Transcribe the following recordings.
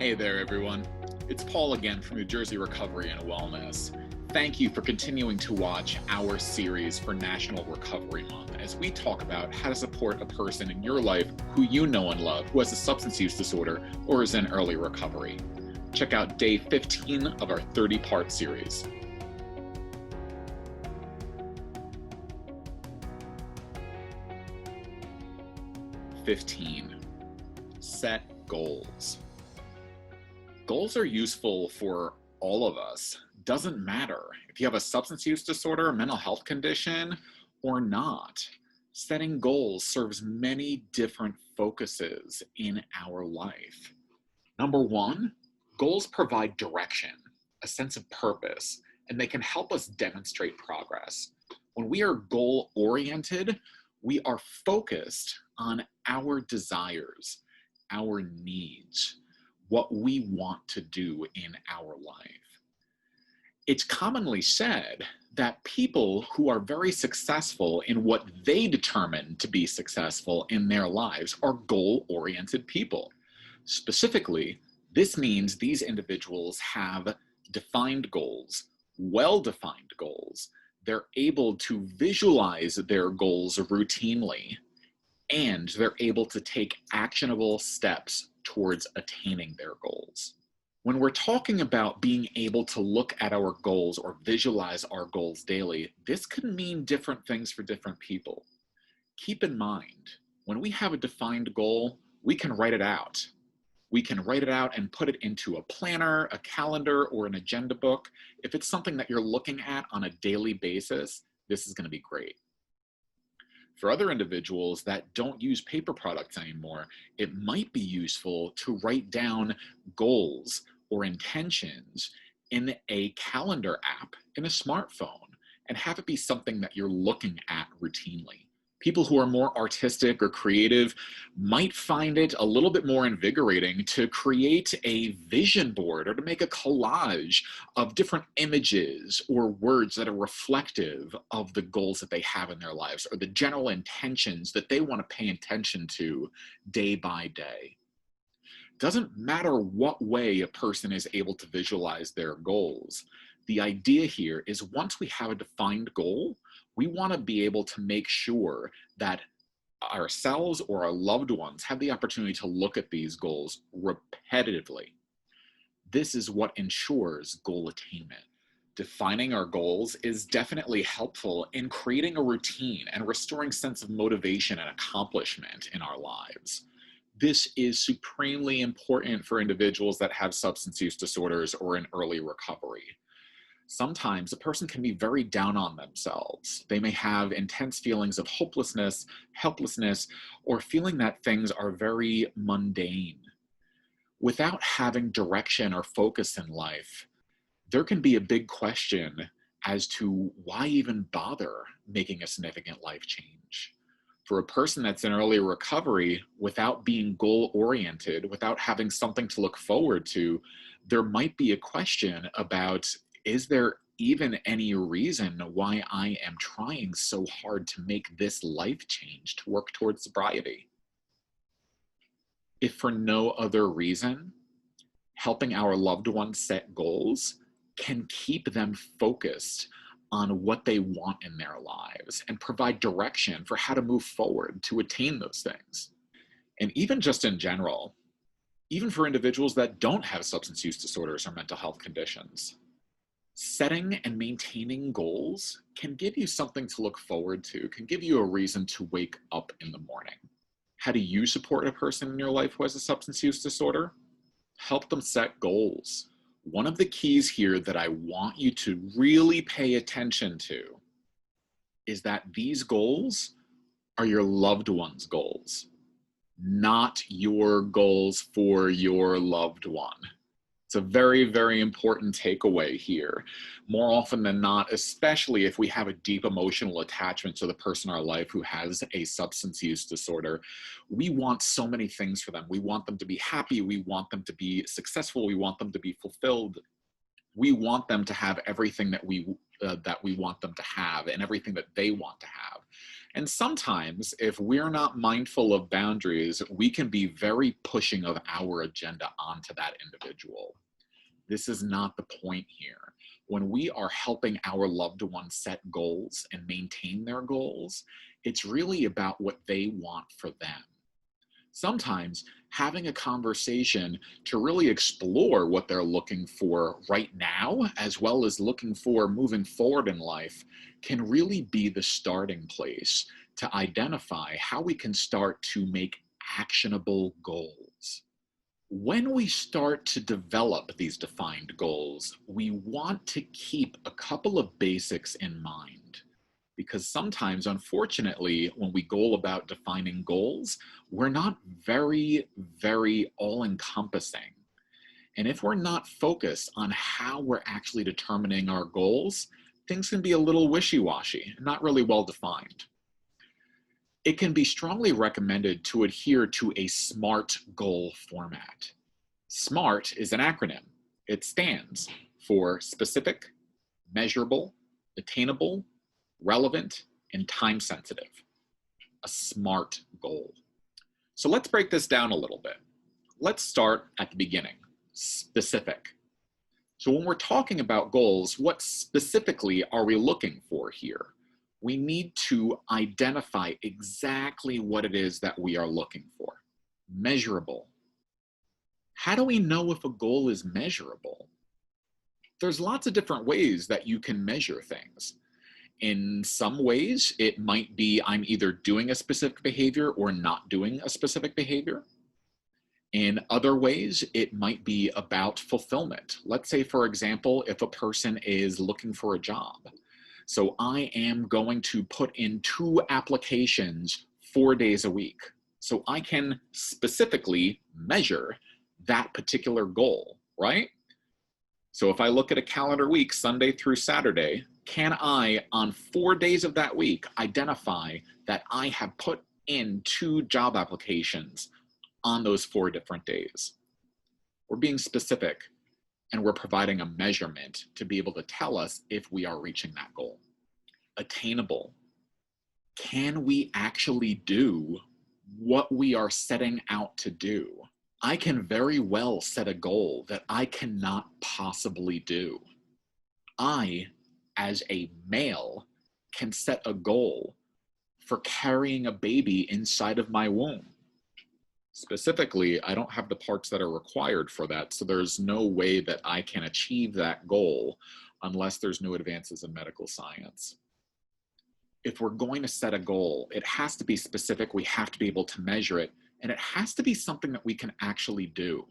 Hey there, everyone. It's Paul again from New Jersey Recovery and Wellness. Thank you for continuing to watch our series for National Recovery Month as we talk about how to support a person in your life who you know and love who has a substance use disorder or is in early recovery. Check out day 15 of our 30-part series. Set goals. Goals are useful for all of us. Doesn't matter if you have a substance use disorder, a mental health condition, or not. Setting goals serves many different focuses in our life. Number one, goals provide direction, a sense of purpose, and they can help us demonstrate progress. When we are goal-oriented, we are focused on our desires, our needs, what we want to do in our life. It's commonly said that people who are very successful in what they determine to be successful in their lives are goal-oriented people. Specifically, this means these individuals have defined goals, well-defined goals. They're able to visualize their goals routinely, and they're able to take actionable steps towards attaining their goals. When we're talking about being able to look at our goals or visualize our goals daily, this can mean different things for different people. Keep in mind, when we have a defined goal, we can write it out. We can write it out and put it into a planner, a calendar, or an agenda book. If it's something that you're looking at on a daily basis, this is going to be great. For other individuals that don't use paper products anymore, it might be useful to write down goals or intentions in a calendar app in a smartphone and have it be something that you're looking at routinely. People who are more artistic or creative might find it a little bit more invigorating to create a vision board or to make a collage of different images or words that are reflective of the goals that they have in their lives or the general intentions that they want to pay attention to day by day. Doesn't matter what way a person is able to visualize their goals. The idea here is once we have a defined goal, we want to be able to make sure that ourselves or our loved ones have the opportunity to look at these goals repetitively. This is what ensures goal attainment. Defining our goals is definitely helpful in creating a routine and restoring sense of motivation and accomplishment in our lives. This is supremely important for individuals that have substance use disorders or in early recovery. Sometimes a person can be very down on themselves. They may have intense feelings of hopelessness, helplessness, or feeling that things are very mundane. Without having direction or focus in life, there can be a big question as to why even bother making a significant life change. For a person that's in early recovery, without being goal-oriented, without having something to look forward to, there might be a question about, is there even any reason why I am trying so hard to make this life change to work towards sobriety? If for no other reason, helping our loved ones set goals can keep them focused on what they want in their lives and provide direction for how to move forward to attain those things. And even just in general, even for individuals that don't have substance use disorders or mental health conditions, setting and maintaining goals can give you something to look forward to, can give you a reason to wake up in the morning. How do you support a person in your life who has a substance use disorder? Help them set goals. One of the keys here that I want you to really pay attention to is that these goals are your loved one's goals, not your goals for your loved one. It's a very, very important takeaway here. More often than not, especially if we have a deep emotional attachment to the person in our life who has a substance use disorder, we want so many things for them. We want them to be happy. We want them to be successful. We want them to be fulfilled. We want them to have everything that we want them to have and everything that they want to have. And sometimes, if we're not mindful of boundaries, we can be very pushing of our agenda onto that individual. This is not the point here. When we are helping our loved ones set goals and maintain their goals, it's really about what they want for them. Sometimes having a conversation to really explore what they're looking for right now, as well as looking for moving forward in life, can really be the starting place to identify how we can start to make actionable goals. When we start to develop these defined goals, we want to keep a couple of basics in mind. Because sometimes, unfortunately, when we go about defining goals, we're not very all-encompassing. And if we're not focused on how we're actually determining our goals, things can be a little wishy-washy and not really well defined. It can be strongly recommended to adhere to a SMART goal format. SMART is an acronym. It stands for specific, measurable, attainable, relevant, and time sensitive. A SMART goal. So let's break this down a little bit. Let's start at the beginning. Specific. So when we're talking about goals, what specifically are we looking for here? We need to identify exactly what it is that we are looking for. Measurable. How do we know if a goal is measurable? There's lots of different ways that you can measure things. In some ways, it might be I'm either doing a specific behavior or not doing a specific behavior. In other ways, it might be about fulfillment. Let's say, for example, if a person is looking for a job. So I am going to put in 2 applications 4 days a week. So I can specifically measure that particular goal, right? So if I look at a calendar week, Sunday through Saturday, can I, on 4 days of that week, identify that I have put in 2 job applications on those 4 different days? We're being specific, and we're providing a measurement to be able to tell us if we are reaching that goal. Attainable. Can we actually do what we are setting out to do? I can very well set a goal that I cannot possibly do. I, as a male, can set a goal for carrying a baby inside of my womb. Specifically, I don't have the parts that are required for that, so there's no way that I can achieve that goal unless there's new advances in medical science. If we're going to set a goal, it has to be specific, we have to be able to measure it, and it has to be something that we can actually do.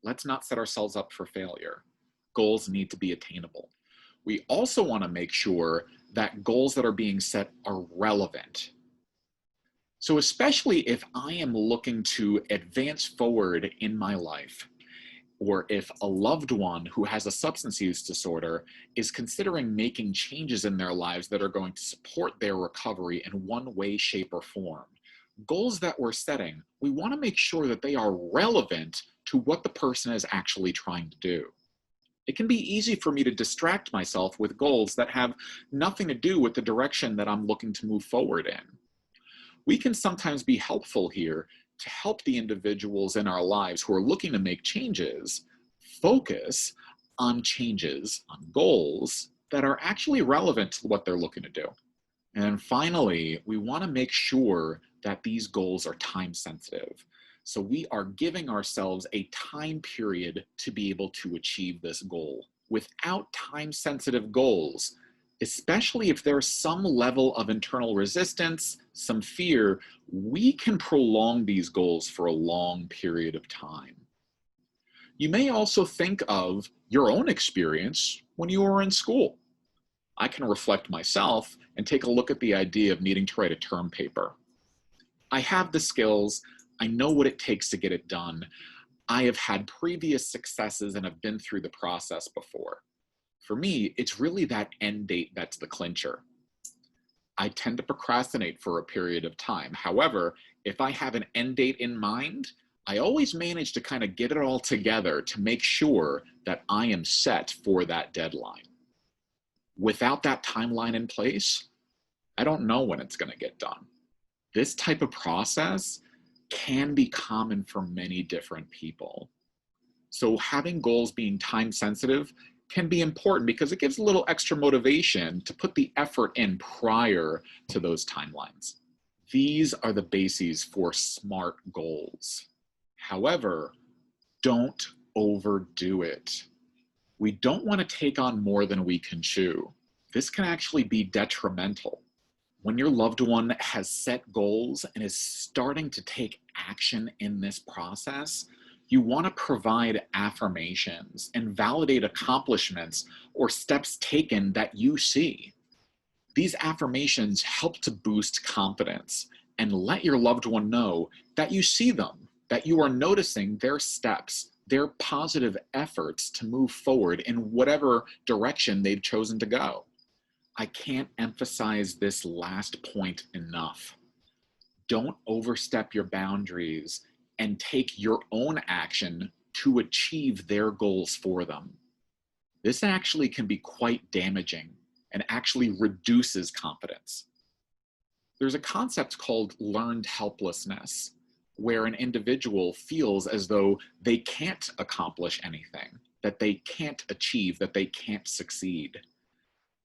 Let's not set ourselves up for failure. Goals need to be attainable. We also want to make sure that goals that are being set are relevant. So especially if I am looking to advance forward in my life, or if a loved one who has a substance use disorder is considering making changes in their lives that are going to support their recovery in one way, shape, or form, goals that we're setting, we want to make sure that they are relevant to what the person is actually trying to do. It can be easy for me to distract myself with goals that have nothing to do with the direction that I'm looking to move forward in. We can sometimes be helpful here to help the individuals in our lives who are looking to make changes focus on changes, on goals that are actually relevant to what they're looking to do. And then finally, we want to make sure that these goals are time sensitive. So we are giving ourselves a time period to be able to achieve this goal. Without time sensitive goals, especially if there's some level of internal resistance, some fear, we can prolong these goals for a long period of time. You may also think of your own experience when you were in school. I can reflect myself and take a look at the idea of needing to write a term paper. I have the skills, I know what it takes to get it done. I have had previous successes and have been through the process before. For me, it's really that end date that's the clincher. I tend to procrastinate for a period of time. However, if I have an end date in mind, I always manage to kind of get it all together to make sure that I am set for that deadline. Without that timeline in place, I don't know when it's going to get done. This type of process can be common for many different people. So having goals being time sensitive can be important because it gives a little extra motivation to put the effort in prior to those timelines. These are the bases for SMART goals. However, don't overdo it. We don't want to take on more than we can chew. This can actually be detrimental. When your loved one has set goals and is starting to take action in this process, you want to provide affirmations and validate accomplishments or steps taken that you see. These affirmations help to boost confidence and let your loved one know that you see them, that you are noticing their steps, their positive efforts to move forward in whatever direction they've chosen to go. I can't emphasize this last point enough. Don't overstep your boundaries and take your own action to achieve their goals for them. This actually can be quite damaging and actually reduces confidence. There's a concept called learned helplessness, where an individual feels as though they can't accomplish anything, that they can't achieve, that they can't succeed.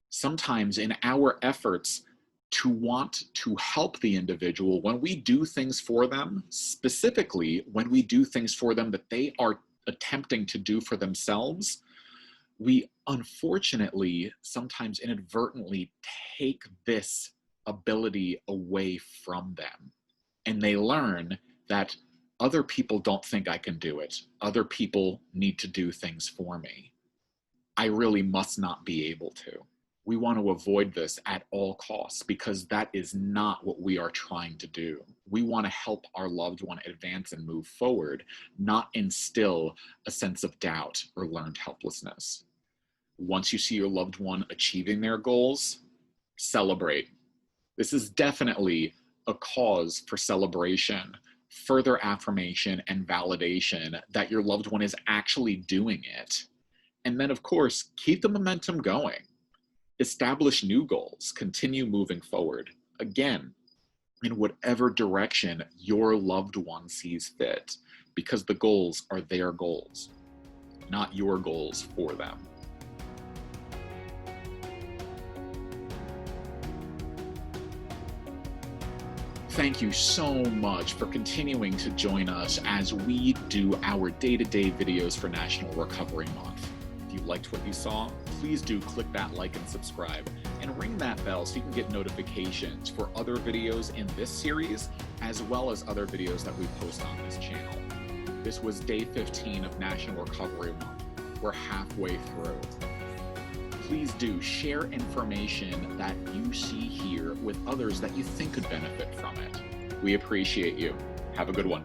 Sometimes in our efforts to want to help the individual, when we do things for them, specifically when we do things for them that they are attempting to do for themselves, we unfortunately sometimes inadvertently take this ability away from them. And they learn that other people don't think I can do it. Other people need to do things for me. I really must not be able to. We want to avoid this at all costs because that is not what we are trying to do. We want to help our loved one advance and move forward, not instill a sense of doubt or learned helplessness. Once you see your loved one achieving their goals, celebrate. This is definitely a cause for celebration, further affirmation and validation that your loved one is actually doing it. And then, of course, keep the momentum going. Establish new goals, continue moving forward, again, in whatever direction your loved one sees fit, because the goals are their goals, not your goals for them. Thank you so much for continuing to join us as we do our day-to-day videos for National Recovery Month. If you liked what you saw, please do click that like and subscribe and ring that bell so you can get notifications for other videos in this series, as well as other videos that we post on this channel. This was day 15 of National Recovery Month. We're halfway through. Please do share information that you see here with others that you think could benefit from it. We appreciate you. Have a good one.